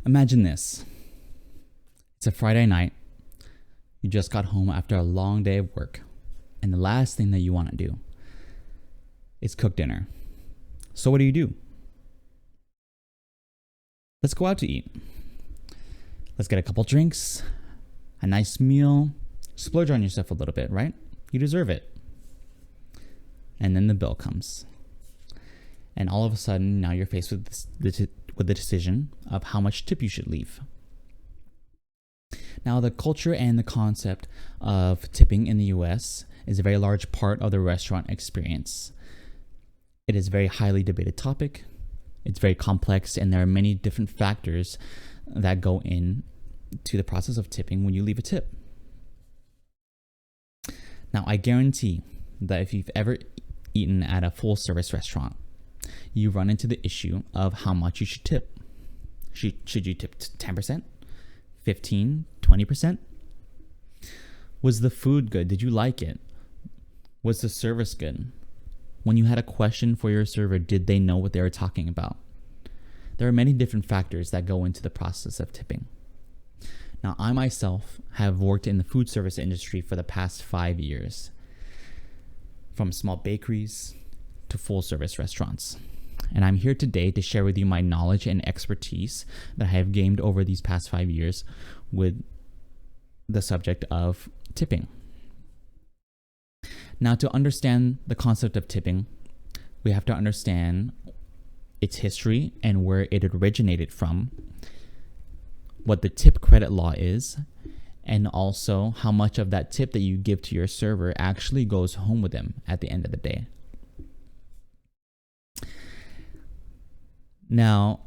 Imagine this. It's a Friday night. You just got home after a long day of work, and the last thing that you want to do is cook dinner. So what do? Let's go out to eat. Let's get a couple drinks, a nice meal, splurge on yourself a little bit, right? You deserve it. And then the bill comes. And all of a sudden, now you're faced with the decision of how much tip you should leave. Now, the culture and the concept of tipping in the US is a very large part of the restaurant experience. It is a very highly debated topic. It's very complex, and there are many different factors that go in to the process of tipping when you leave a tip. Now, I guarantee that if you've ever eaten at a full-service restaurant, you run into the issue of how much you should tip. Should you tip 10%? 15%? 20%? Was the food good? Did you like it? Was the service good? When you had a question for your server, did they know what they were talking about? There are many different factors that go into the process of tipping. Now, I myself have worked in the food service industry for the past 5 years, from small bakeries to full service restaurants. And I'm here today to share with you my knowledge and expertise that I have gained over these past 5 years with the subject of tipping. Now, to understand the concept of tipping, we have to understand its history and where it originated from, what the tip credit law is, and also how much of that tip that you give to your server actually goes home with them at the end of the day. Now,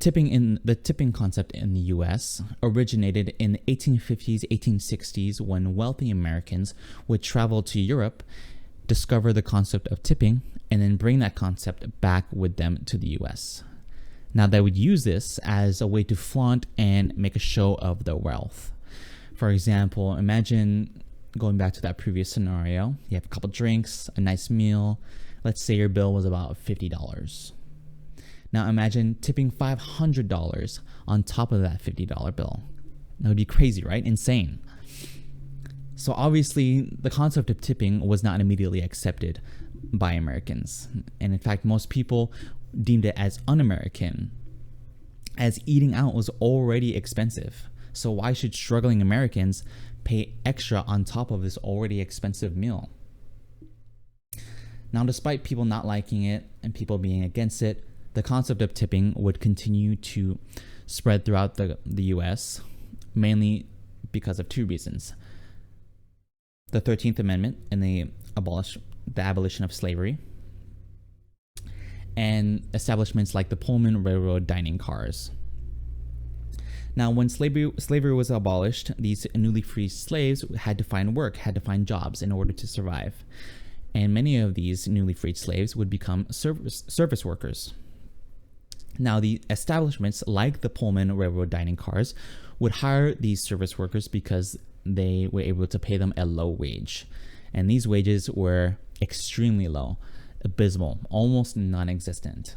the tipping concept in the US originated in the 1850s, 1860s, when wealthy Americans would travel to Europe, discover the concept of tipping, and then bring that concept back with them to the US. Now, they would use this as a way to flaunt and make a show of their wealth. For example, imagine going back to that previous scenario. You have a couple drinks, a nice meal. Let's say your bill was about $50. Now imagine tipping $500 on top of that $50 bill. That would be crazy, right? Insane. So obviously, the concept of tipping was not immediately accepted by Americans. And in fact, most people deemed it as un-American, as eating out was already expensive. So why should struggling Americans pay extra on top of this already expensive meal? Now, despite people not liking it and people being against it, the concept of tipping would continue to spread throughout the US, mainly because of two reasons. The 13th Amendment and the abolition of slavery, and establishments like the Pullman Railroad dining cars. Now, when slavery was abolished, these newly freed slaves had to find work, had to find jobs in order to survive. And many of these newly freed slaves would become service workers. Now, the establishments like the Pullman Railroad dining cars would hire these service workers because they were able to pay them a low wage. And these wages were extremely low, abysmal, almost non-existent.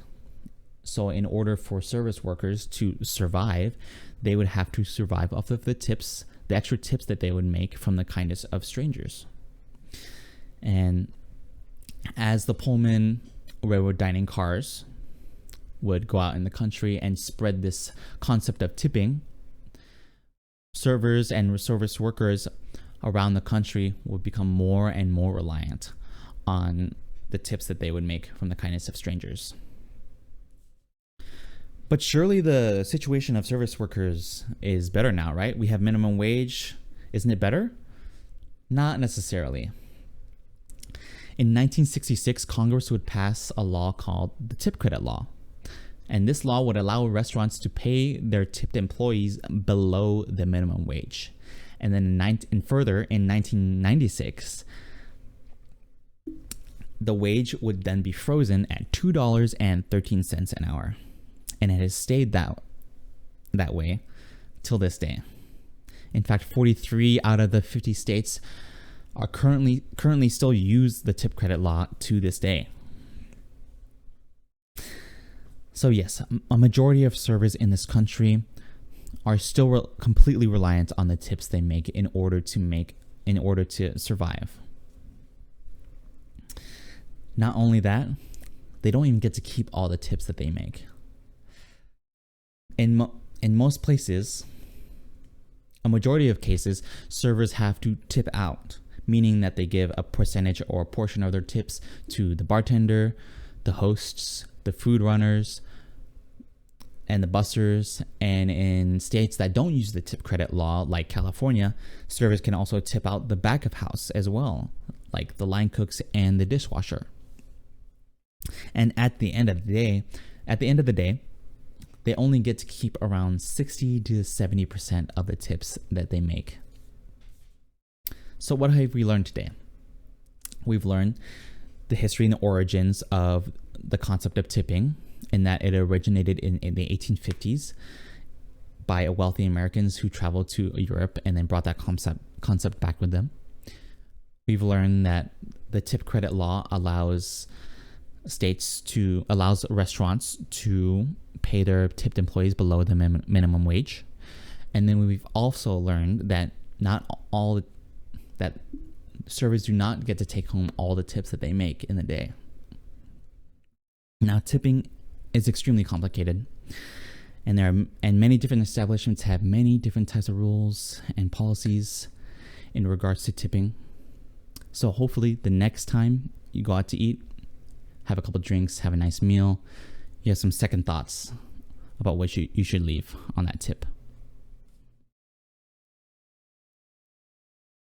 So in order for service workers to survive, they would have to survive off of the tips, the extra tips that they would make from the kindness of strangers. And as the Pullman Railroad dining cars would go out in the country and spread this concept of tipping, servers and service workers around the country would become more and more reliant on the tips that they would make from the kindness of strangers. But surely the situation of service workers is better now, right? We have minimum wage. Isn't it better? Not necessarily. In 1966, Congress would pass a law called the Tip Credit Law. And this law would allow restaurants to pay their tipped employees below the minimum wage. And then further, in 1996, the wage would then be frozen at $2.13 an hour. And it has stayed that way till this day. In fact, 43 out of the 50 states are currently still use the tip credit law to this day. So yes, a majority of servers in this country are still completely reliant on the tips they make in order to survive. Not only that, they don't even get to keep all the tips that they make. In most places, a majority of cases, servers have to tip out, meaning that they give a percentage or a portion of their tips to the bartender, the hosts, the food runners, and the bussers. And in states that don't use the tip credit law, like California, servers can also tip out the back of house as well, like the line cooks and the dishwasher. And at the end of the day, they only get to keep around 60 to 70% of the tips that they make. So what have we learned today? We've learned the history and the origins of the concept of tipping, in that it originated in the 1850s by wealthy Americans who traveled to Europe and then brought that concept back with them. We've learned that the tip credit law allows restaurants to pay their tipped employees below the minimum wage. And then we've also learned that that servers do not get to take home all the tips that they make in the day. Now, tipping is extremely complicated, and many different establishments have many different types of rules and policies in regards to tipping. So hopefully the next time you go out to eat, have a couple drinks, have a nice meal, you have some second thoughts about what you should leave on that tip.